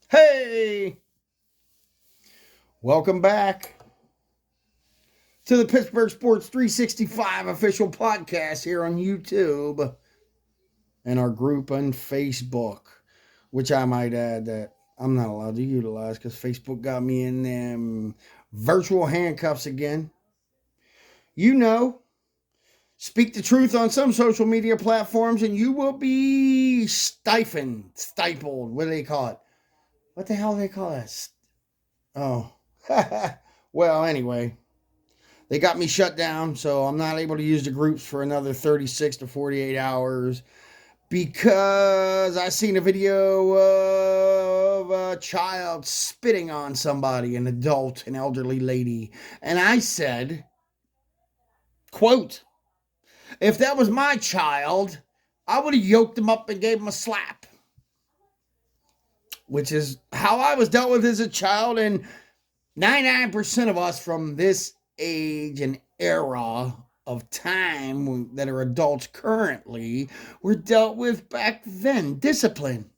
Hey, welcome back to the Pittsburgh Sports 365 official podcast here on YouTube and our group on Facebook, which I might add that I'm not allowed to utilize because Facebook got me in them virtual handcuffs again. You know, speak the truth on some social media platforms and you will be stifled. What do they call it? What the hell do they call that? Oh, well, anyway. They got me shut down, so I'm not able to use the groups for another 36 to 48 hours because I seen a video of a child spitting on somebody, an adult, an elderly lady. And I said, quote, if that was my child, I would have yoked him up and gave him a slap. Which is how I was dealt with as a child, and 99% of us from this age and era of time that are adults currently were dealt with back then. Discipline.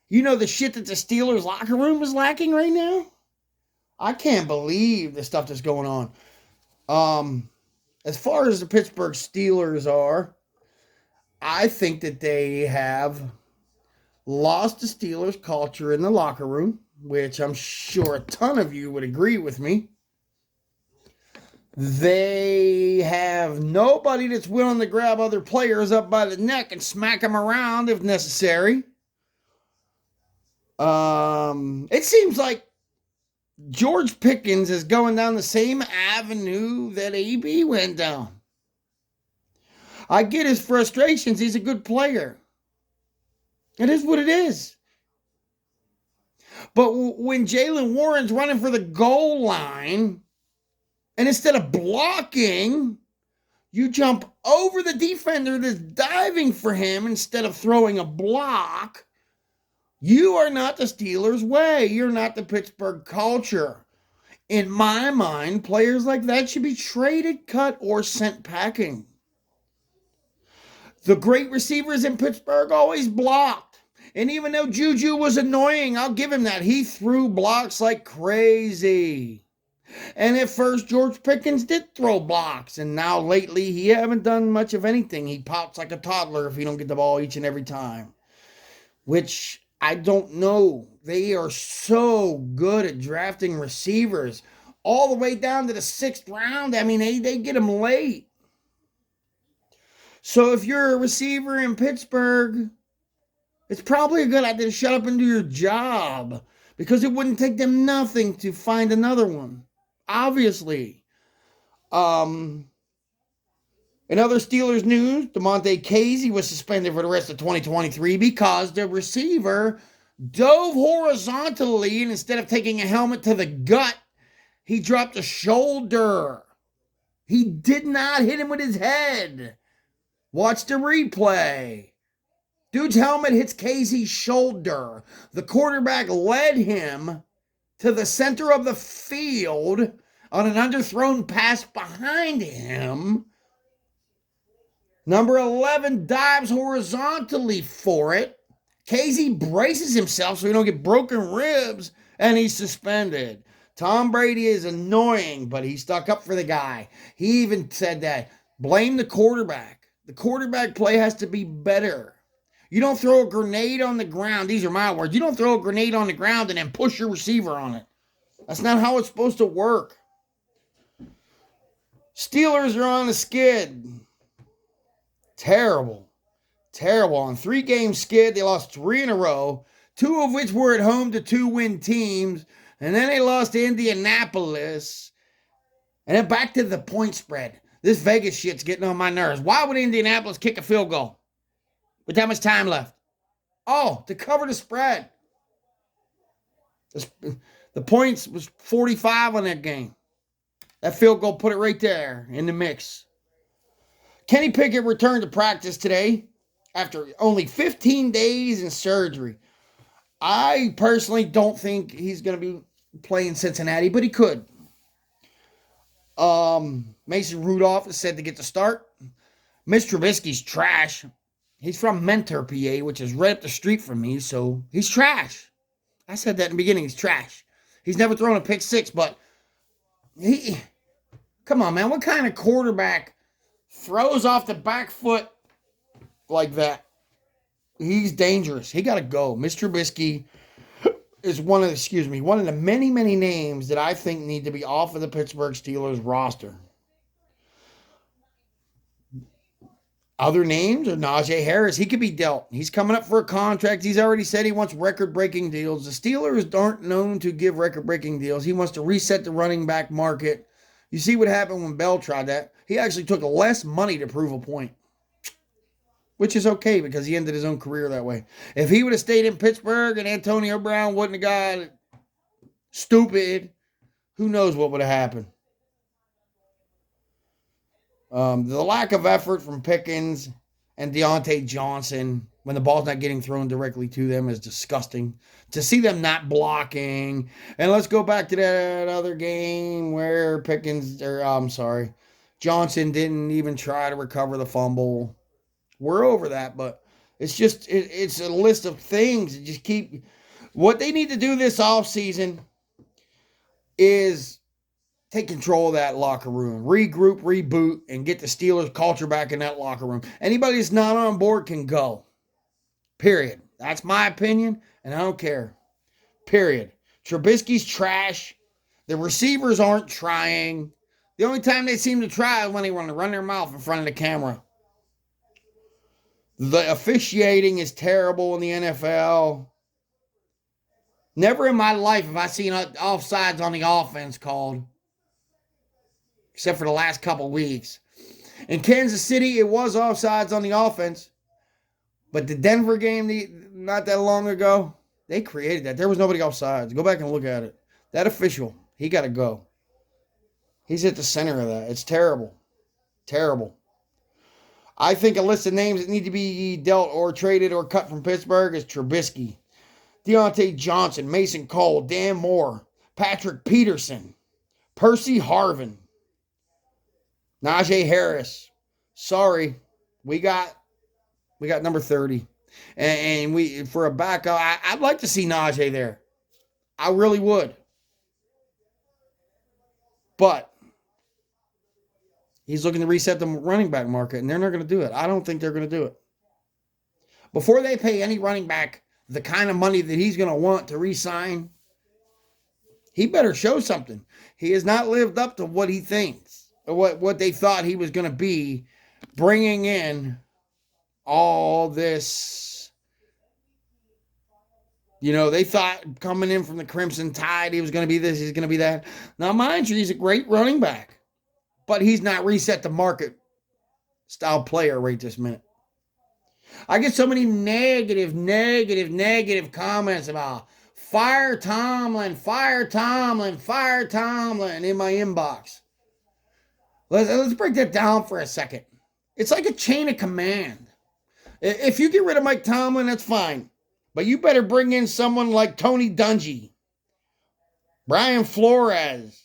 You know the shit that the Steelers locker room is lacking right now? I can't believe the stuff that's going on. As far as the Pittsburgh Steelers are, I think that they have lost the Steelers culture in the locker room, which I'm sure a ton of you would agree with me. They have nobody that's willing to grab other players up by the neck and smack them around if necessary. It seems like George Pickens is going down the same avenue that AB went down. I get his frustrations. He's a good player. It is what it is. But when Jaylen Warren's running for the goal line, and instead of blocking, you jump over the defender that's diving for him instead of throwing a block, you are not the Steelers' way. You're not the Pittsburgh culture. In my mind, players like that should be traded, cut, or sent packing. The great receivers in Pittsburgh always blocked. And even though Juju was annoying, I'll give him that. He threw blocks like crazy. And at first, George Pickens did throw blocks. And now lately, he haven't done much of anything. He pouts like a toddler if he don't get the ball each and every time. Which I don't know. They are so good at drafting receivers. All the way down to the 6th round. I mean, they get them late. So if you're a receiver in Pittsburgh, it's probably a good idea to shut up and do your job. Because it wouldn't take them nothing to find another one. Obviously. In other Steelers news, DeMonte Casey was suspended for the rest of 2023 because the receiver dove horizontally, and instead of taking a helmet to the gut, he dropped a shoulder. He did not hit him with his head. Watch the replay. Dude's helmet hits Casey's shoulder. The quarterback led him to the center of the field on an underthrown pass behind him. Number 11 dives horizontally for it. Casey braces himself so he don't get broken ribs, and he's suspended. Tom Brady is annoying, but he stuck up for the guy. He even said that. Blame the quarterback. The quarterback play has to be better. You don't throw a grenade on the ground. These are my words. You don't throw a grenade on the ground and then push your receiver on it. That's not how it's supposed to work. Steelers are on the skid. Terrible. On 3-game skid, they lost 3 in a row, 2 of which were at home to 2-win teams, and then they lost to Indianapolis, and then back to the point spread. This Vegas shit's getting on my nerves. Why would Indianapolis kick a field goal with that much time left? Oh, to cover the spread. The points was 45 on that game. That field goal put it right there in the mix. Kenny Pickett returned to practice today after only 15 days in surgery. I personally don't think he's going to be playing Cincinnati, but he could. Mason Rudolph is said to get the start. Mitch Trubisky's trash. He's from Mentor, PA, which is right up the street from me, so he's trash. I said that in the beginning. He's trash. He's never thrown a pick six, but come on, man. What kind of quarterback throws off the back foot like that? He's dangerous. He got to go. Mr. Trubisky is one of the many, many names that I think need to be off of the Pittsburgh Steelers roster. Other names are Najee Harris. He could be dealt. He's coming up for a contract. He's already said he wants record-breaking deals. The Steelers aren't known to give record-breaking deals. He wants to reset the running back market. You see what happened when Bell tried that? He actually took less money to prove a point, which is okay because he ended his own career that way. If he would have stayed in Pittsburgh and Antonio Brown wouldn't have got stupid, who knows what would have happened. The lack of effort from Pickens and Deontay Johnson when the ball's not getting thrown directly to them is disgusting. To see them not blocking. And let's go back to that other game where Johnson didn't even try to recover the fumble. We're over that, but it's just, it's a list of things that just keep. What they need to do this offseason is take control of that locker room, regroup, reboot, and get the Steelers culture back in that locker room. Anybody that's not on board can go. Period. That's my opinion, and I don't care. Period. Trubisky's trash. The receivers aren't trying. The only time they seem to try is when they want to run their mouth in front of the camera. The officiating is terrible in the NFL. Never in my life have I seen offsides on the offense called, except for the last couple weeks. In Kansas City, it was offsides on the offense. But the Denver game not that long ago, they created that. There was nobody offsides. Go back and look at it. That official, he got to go. He's at the center of that. It's terrible. Terrible. I think a list of names that need to be dealt or traded or cut from Pittsburgh is Trubisky, Deontay Johnson, Mason Cole, Dan Moore, Patrick Peterson, Percy Harvin, Najee Harris. Sorry, we got number 30. And we for a backup, I'd like to see Najee there. I really would. But he's looking to reset the running back market, and they're not going to do it. I don't think they're going to do it. Before they pay any running back the kind of money that he's going to want to re-sign, he better show something. He has not lived up to what he thinks, or what they thought he was going to be, bringing in all this. You know, they thought coming in from the Crimson Tide, he was going to be this, he's going to be that. Now, mind you, he's a great running back, but he's not reset the market style player right this minute. I get so many negative comments about fire Tomlin in my inbox. Let's break that down for a second. It's like a chain of command. If you get rid of Mike Tomlin, that's fine. But you better bring in someone like Tony Dungy, Brian Flores,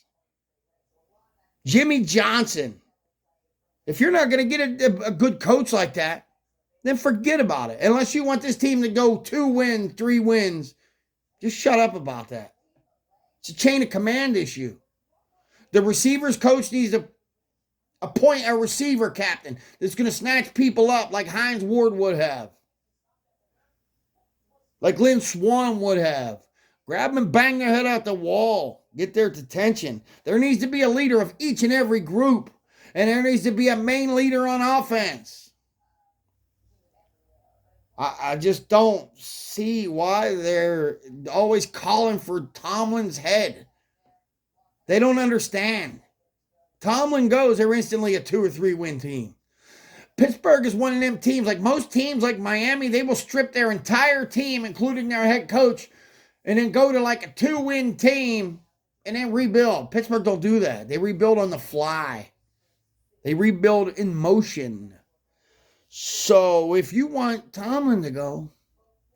Jimmy Johnson. If you're not going to get a good coach like that, then forget about it. Unless you want this team to go 2 wins, 3 wins, just shut up about that. It's a chain of command issue. The receivers coach needs to appoint a receiver captain that's going to snatch people up like Hines Ward would have. Like Lynn Swann would have. Grab them and bang their head out the wall. Get their attention. There needs to be a leader of each and every group. And there needs to be a main leader on offense. I just don't see why they're always calling for Tomlin's head. They don't understand. Tomlin goes, they're instantly a 2 or 3 win team. Pittsburgh is one of them teams, like most teams like Miami, they will strip their entire team, including their head coach, and then go to like a 2-win team and then rebuild. Pittsburgh don't do that. They rebuild on the fly. They rebuild in motion. So if you want Tomlin to go,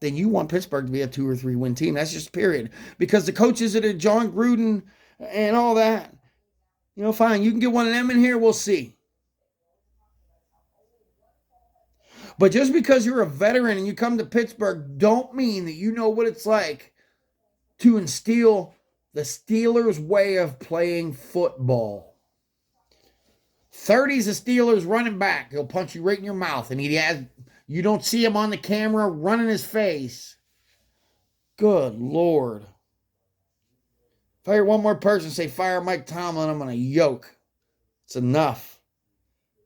then you want Pittsburgh to be a 2 or 3 win team. That's just period. Because the coaches that are John Gruden and all that, you know, fine. You can get one of them in here. We'll see. But just because you're a veteran and you come to Pittsburgh, don't mean that you know what it's like to instill the Steelers' way of playing football. 30's a Steelers running back. He'll punch you right in your mouth, and you don't see him on the camera running his face. Good Lord. If I hear one more person say fire Mike Tomlin, I'm going to yoke. It's enough.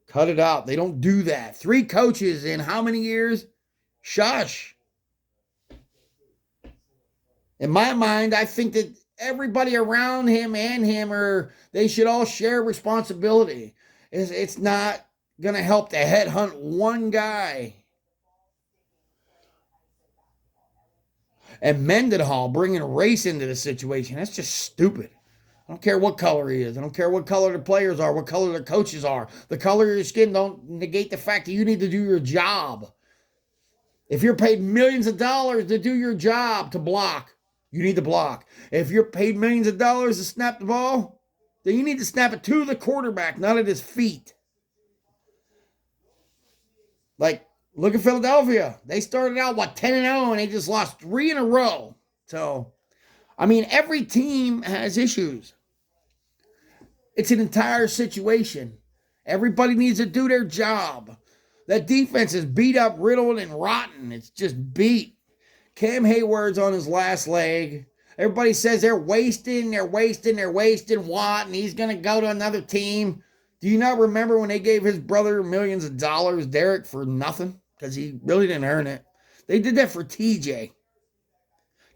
Cut it out. They don't do that. 3 coaches in how many years? Shush. In my mind, I think that everybody around him and him, they should all share responsibility. It's not going to help to headhunt one guy. And Mendenhall bringing race into the situation, that's just stupid. I don't care what color he is. I don't care what color the players are, what color the coaches are. The color of your skin don't negate the fact that you need to do your job. If you're paid millions of dollars to do your job, to block, you need to block. If you're paid millions of dollars to snap the ball, then you need to snap it to the quarterback, not at his feet. Like, look at Philadelphia. They started out, 10-0, and they just lost 3 in a row. So, I mean, every team has issues. It's an entire situation. Everybody needs to do their job. That defense is beat up, riddled, and rotten. It's just beat. Cam Hayward's on his last leg. Everybody says they're wasting Watt, and he's going to go to another team. Do you not remember when they gave his brother millions of dollars, Derek, for nothing? Because he really didn't earn it. They did that for TJ.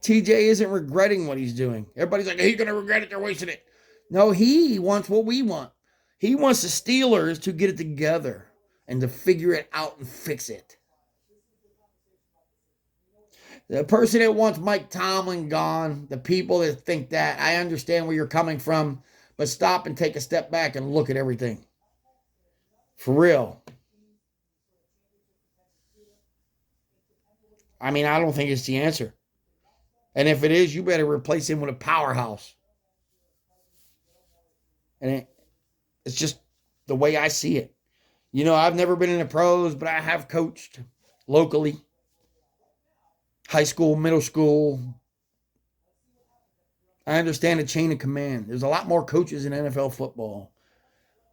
TJ isn't regretting what he's doing. Everybody's like, he's going to regret it, they're wasting it. No, he wants what we want. He wants the Steelers to get it together and to figure it out and fix it. The person that wants Mike Tomlin gone, the people that think that, I understand where you're coming from, but stop and take a step back and look at everything. For real. I mean, I don't think it's the answer. And if it is, you better replace him with a powerhouse. And it's just the way I see it. You know, I've never been in the pros, but I have coached locally. High school, middle school. I understand the chain of command. There's a lot more coaches in NFL football.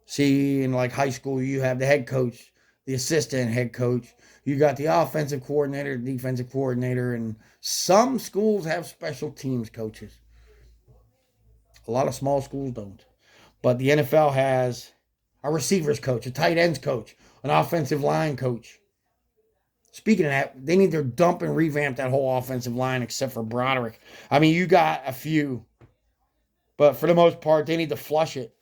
See, in like high school, you have the head coach, the assistant head coach. You got the offensive coordinator, defensive coordinator, and some schools have special teams coaches. A lot of small schools don't. But the NFL has a receivers coach, a tight ends coach, an offensive line coach. Speaking of that, they need to dump and revamp that whole offensive line except for Broderick. I mean, you got a few. But for the most part, they need to flush it.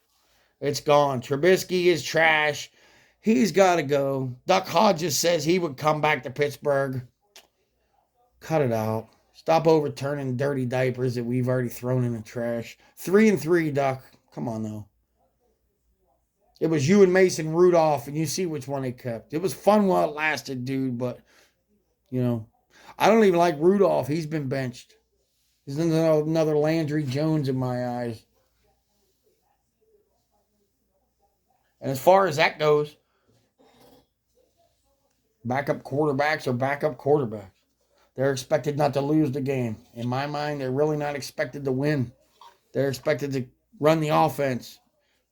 It's gone. Trubisky is trash. He's got to go. Duck Hodges says he would come back to Pittsburgh. Cut it out. Stop overturning dirty diapers that we've already thrown in the trash. 3-3, Duck. Come on, though. It was you and Mason Rudolph, and you see which one they kept. It was fun while it lasted, dude, but, you know, I don't even like Rudolph. He's been benched. He's another Landry Jones in my eyes. And as far as that goes, backup quarterbacks are backup quarterbacks. They're expected not to lose the game. In my mind, they're really not expected to win. They're expected to run the offense.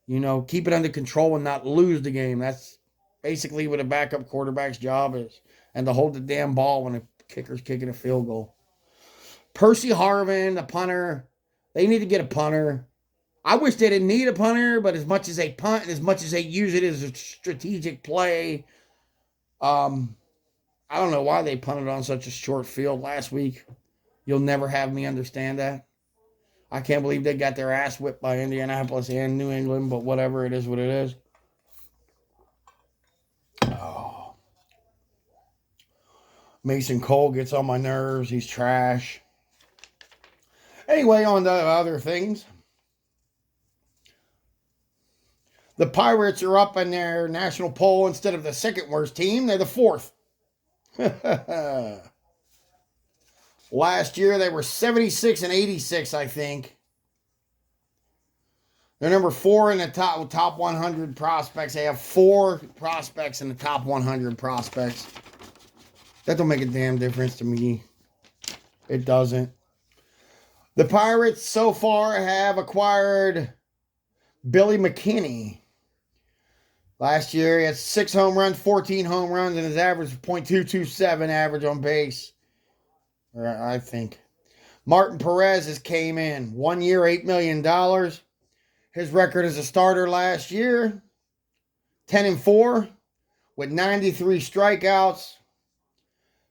You know, keep it under control and not lose the game. That's basically what a backup quarterback's job is. And to hold the damn ball when the kicker's kicking a field goal. Percy Harvin, the punter, they need to get a punter. I wish they didn't need a punter, but as much as they punt and as much as they use it as a strategic play, I don't know why they punted on such a short field last week. You'll never have me understand that. I can't believe they got their ass whipped by Indianapolis and New England, but whatever, it is what it is. Oh. Mason Cole gets on my nerves. He's trash. Anyway, on to other things. The Pirates are up in their national poll. Instead of the second worst team, they're the fourth. Last year, they were 76 and 86, I think. They're number 4 in the top 100 prospects. They have 4 prospects in the top 100 prospects. That don't make a damn difference to me. It doesn't. The Pirates so far have acquired Billy McKinney. Last year, he had 6 home runs, 14 home runs, and his average was .227 average on base. I think. Martin Perez has came in. 1 year, $8 million. His record as a starter last year, 10-4 with 93 strikeouts.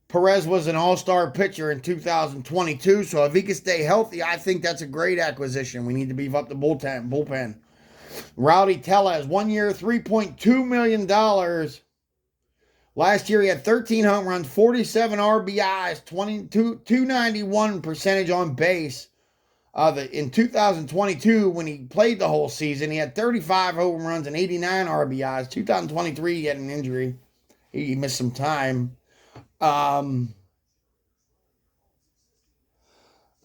Perez was an all-star pitcher in 2022, so if he can stay healthy, I think that's a great acquisition. We need to beef up the bullpen. Rowdy Tellez, 1 year, $3.2 million. Last year, he had 13 home runs, 47 RBIs, 291 percentage on base. In 2022, when he played the whole season, he had 35 home runs and 89 RBIs. 2023, he had an injury. He missed some time. The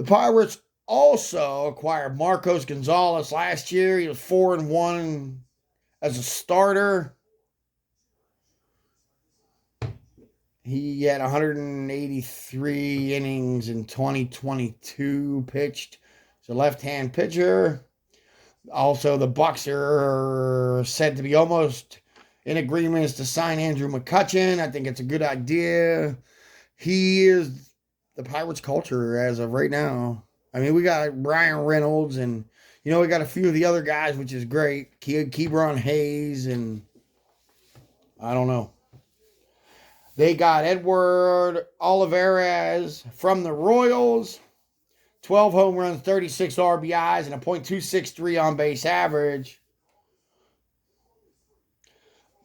Pirates also acquired Marcos Gonzalez last year. He was 4-1 as a starter. He had 183 innings in 2022 pitched. He's a left-hand pitcher. Also, the Bucs are said to be almost in agreement to sign Andrew McCutchen. I think it's a good idea. He is the Pirates culture as of right now. I mean, we got Brian Reynolds and, we got a few of the other guys, which is great. Keibron Hayes and I don't know. They got Edward Olivares from the Royals. 12 home runs, 36 RBIs, and a .263 on base average.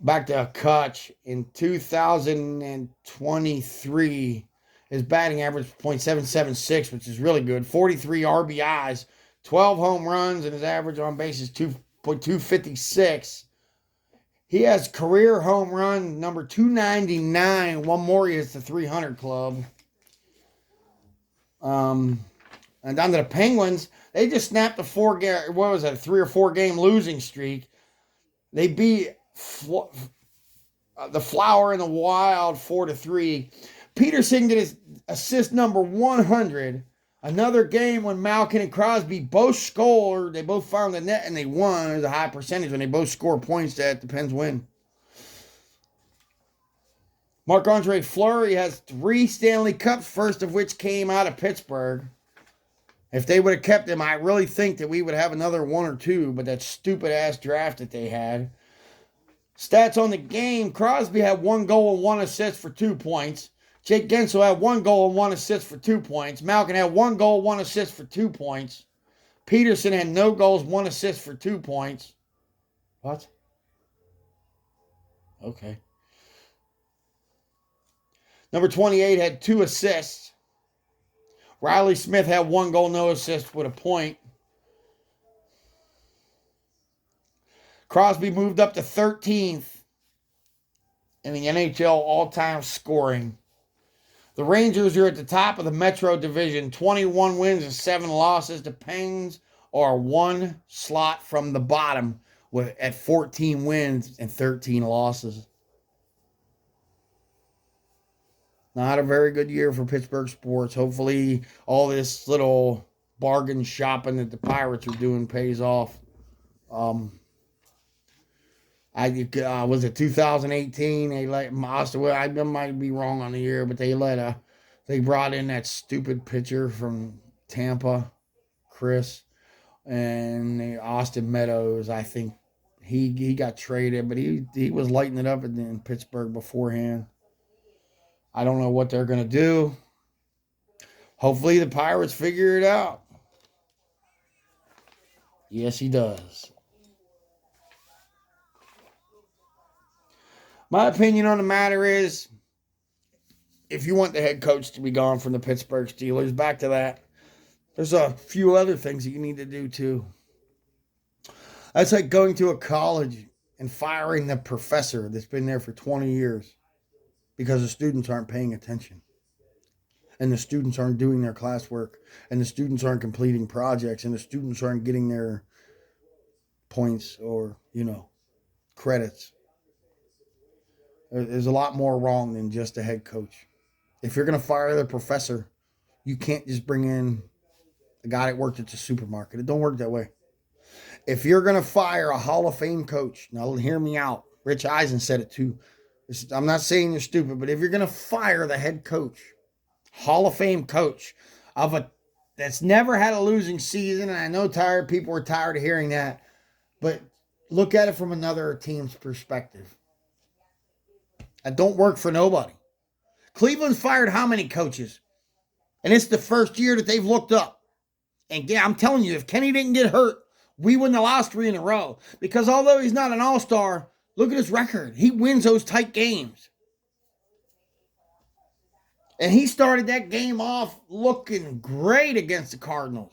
Back to Kutch. In 2023, his batting average was .776, which is really good. 43 RBIs, 12 home runs, and his average on base is .256. He has career home run number 299. One more, he hits the 300 club. And down to the Penguins, they just snapped a 3 or 4 game losing streak. They beat the Flower and the Wild 4-3. Peterson did his assist number 100. Another game when Malkin and Crosby both scored. They both found the net and they won. There's a high percentage when they both score points that depends when. Marc-Andre Fleury has 3 Stanley Cups, first of which came out of Pittsburgh. If they would have kept him, I really think that we would have another 1 or 2, but that stupid-ass draft that they had. Stats on the game, Crosby had 1 goal and 1 assist for 2 points. Jake Gensel had 1 goal and 1 assist for 2 points. Malkin had 1 goal, 1 assist for 2 points. Peterson had no goals, 1 assist for 2 points. What? Okay. Number 28 had 2 assists. Riley Smith had 1 goal, no assist with a point. Crosby moved up to 13th in the NHL all-time scoring. The Rangers are at the top of the Metro Division, 21 wins and 7 losses. The Penguins are 1 slot from the bottom at 14 wins and 13 losses. Not a very good year for Pittsburgh sports. Hopefully all this little bargain shopping that the Pirates are doing pays off. Was it 2018? They let I might be wrong on the year, but they brought in that stupid pitcher from Tampa, Chris, and Austin Meadows. I think he got traded, but he was lighting it up in Pittsburgh beforehand. I don't know what they're gonna do. Hopefully the Pirates figure it out. Yes, he does. My opinion on the matter is, if you want the head coach to be gone from the Pittsburgh Steelers, back to that, there's a few other things that you need to do too. That's like going to a college and firing the professor that's been there for 20 years because the students aren't paying attention. And the students aren't doing their classwork. And the students aren't completing projects. And the students aren't getting their points or, credits. There's a lot more wrong than just a head coach. If you're going to fire the professor, you can't just bring in The guy that worked at the supermarket. It don't work that way. If you're going to fire a Hall of Fame coach, now hear me out. Rich Eisen said it too. I'm not saying you're stupid, but if you're going to fire the head coach, Hall of Fame coach of a that's never had a losing season, and I know tired people are tired of hearing that, but look at it from another team's perspective. That don't work for nobody. Cleveland's fired how many coaches? And it's the first year that they've looked up. And yeah, I'm telling you, if Kenny didn't get hurt, we wouldn't have lost 3 in a row. Because although he's not an all-star, look at his record. He wins those tight games. And he started that game off looking great against the Cardinals.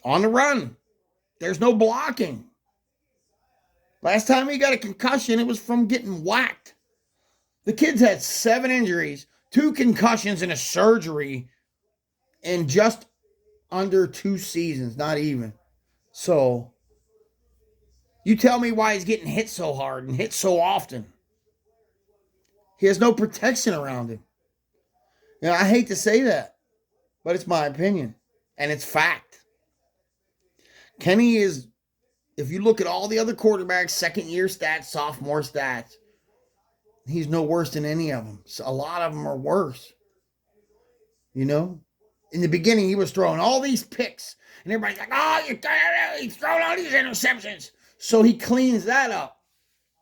On the run. There's no blocking. Last time he got a concussion, it was from getting whacked. The kid's had 7 injuries, 2 concussions, and a surgery in just under 2 seasons, not even. So, you tell me why he's getting hit so hard and hit so often. He has no protection around him. You know, I hate to say that, but it's my opinion, and it's fact. Kenny is, if you look at all the other quarterbacks, second-year stats, sophomore stats, he's no worse than any of them. So a lot of them are worse. You know? In the beginning, he was throwing all these picks, and everybody's like, oh, he's throwing all these interceptions. So he cleans that up.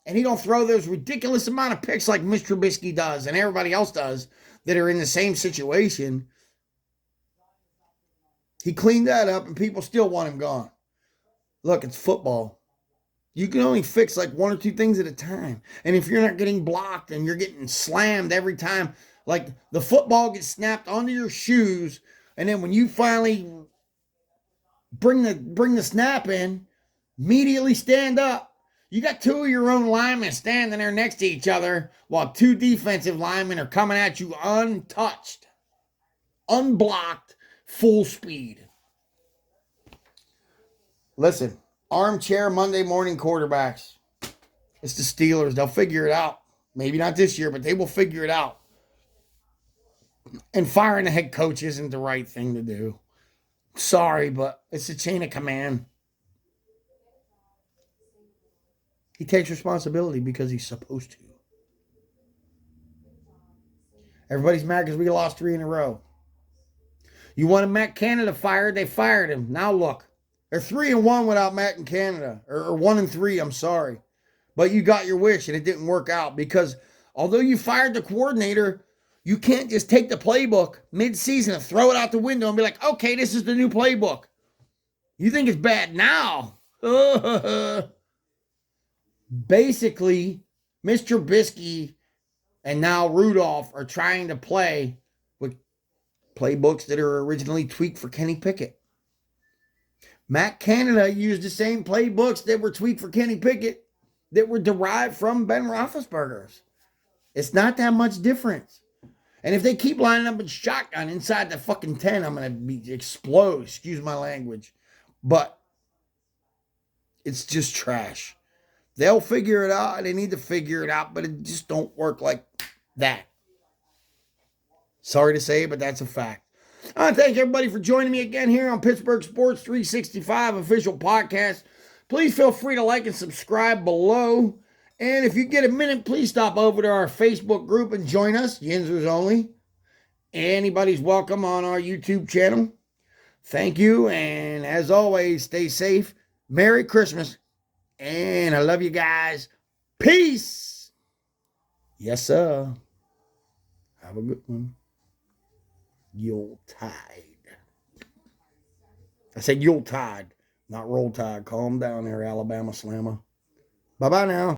And he don't throw those ridiculous amount of picks like Mr. Trubisky does and everybody else does that are in the same situation. He cleaned that up, and people still want him gone. Look, it's football. You can only fix like 1 or 2 things at a time. And if you're not getting blocked and you're getting slammed every time, like the football gets snapped onto your shoes, and then when you finally bring the snap in, immediately stand up. You got 2 of your own linemen standing there next to each other while 2 defensive linemen are coming at you untouched, unblocked, full speed. Listen, armchair Monday morning quarterbacks. It's the Steelers. They'll figure it out. Maybe not this year, but they will figure it out. And firing the head coach isn't the right thing to do. Sorry, but it's a chain of command. He takes responsibility because he's supposed to. Everybody's mad because we lost 3 in a row. You wanted Matt Canada fired, they fired him. Now look, they're 3-1 without Matt in Canada. Or 1-3, I'm sorry. But you got your wish and it didn't work out because although you fired the coordinator, you can't just take the playbook mid-season and throw it out the window and be like, okay, this is the new playbook. You think it's bad now? Basically, Mr. Trubisky and now Rudolph are trying to play with playbooks that are originally tweaked for Kenny Pickett. Matt Canada used the same playbooks that were tweaked for Kenny Pickett that were derived from Ben Roethlisberger's. It's not that much difference. And if they keep lining up in shotgun inside the fucking 10, I'm going to explode. Excuse my language. But it's just trash. They'll figure it out. They need to figure it out, but it just don't work like that. Sorry to say, but that's a fact. I want to thank everybody for joining me again here on Pittsburgh Sports 365 official podcast. Please feel free to like and subscribe below. And if you get a minute, please stop over to our Facebook group and join us, Yinzers only. Anybody's welcome on our YouTube channel. Thank you, and as always, stay safe. Merry Christmas. And I love you guys. Peace. Yes, sir. Have a good one. Yuletide. I said Yuletide, not Roll Tide. Calm down there, Alabama Slammer. Bye-bye now.